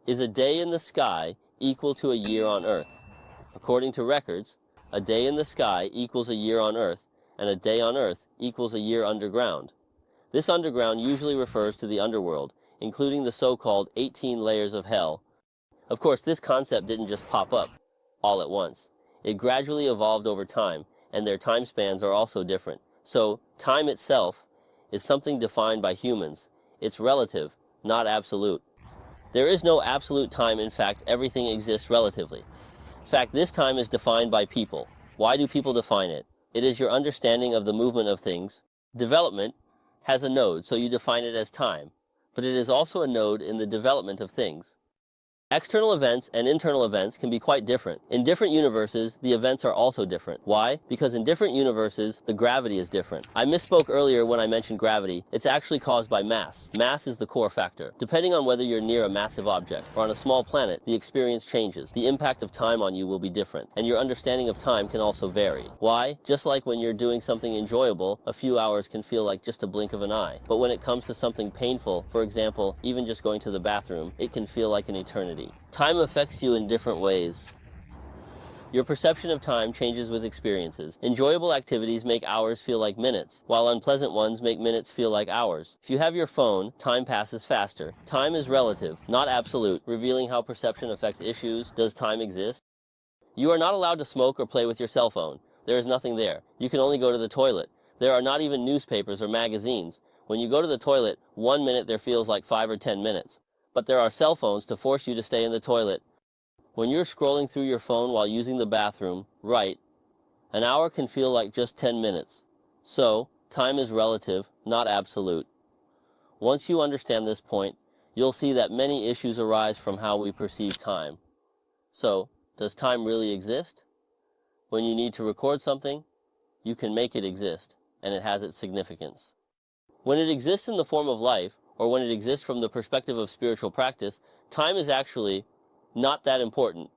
Is a day in the sky equal to a year on Earth? According to records, a day in the sky equals a year on Earth, and a day on Earth equals a year underground. This underground usually refers to the underworld, including the so-called 18 layers of hell. Of course, this concept didn't just pop up all at once. It gradually evolved over time, and their time spans are also different. So, time itself is something defined by humans. It's relative, not absolute. There is no absolute time. In fact, everything exists relatively. In fact, this time is defined by people. Why do people define it? It is your understanding of the movement of things. Development has a node, so you define it as time, but it is also a node in the development of things. External events and internal events can be quite different. In different universes, the events are also different. Why? Because in different universes, the gravity is different. I misspoke earlier when I mentioned gravity. It's actually caused by mass. Mass is the core factor. Depending on whether you're near a massive object or on a small planet, the experience changes. The impact of time on you will be different, and your understanding of time can also vary. Why? Just like when you're doing something enjoyable, a few hours can feel like just a blink of an eye. But when it comes to something painful, for example, even just going to the bathroom, it can feel like an eternity. Time affects you in different ways. Your perception of time changes with experiences. Enjoyable activities make hours feel like minutes, while unpleasant ones make minutes feel like hours. If you have your phone, time passes faster. Time is relative, not absolute, revealing how perception affects issues. Does time exist? You are not allowed to smoke or play with your cell phone. There is nothing there. You can only go to the toilet. There are not even newspapers or magazines. When you go to the toilet, 1 minute there feels like 5 or 10 minutes. But there are cell phones to force you to stay in the toilet. When you're scrolling through your phone while using the bathroom, right, an hour can feel like just 10 minutes. So, time is relative, not absolute. Once you understand this point, you'll see that many issues arise from how we perceive time. So, does time really exist? When you need to record something, you can make it exist, and it has its significance. When it exists in the form of life, or when it exists from the perspective of spiritual practice, time is actually not that important.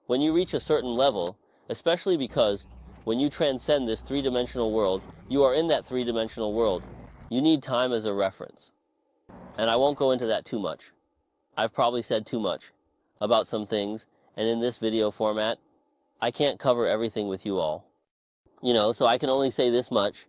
When you reach a certain level, especially because when you transcend this three-dimensional world, you are in that three-dimensional world. You need time as a reference. And I won't go into that too much. I've probably said too much about some things, and in this video format, I can't cover everything with you all. So I can only say this much.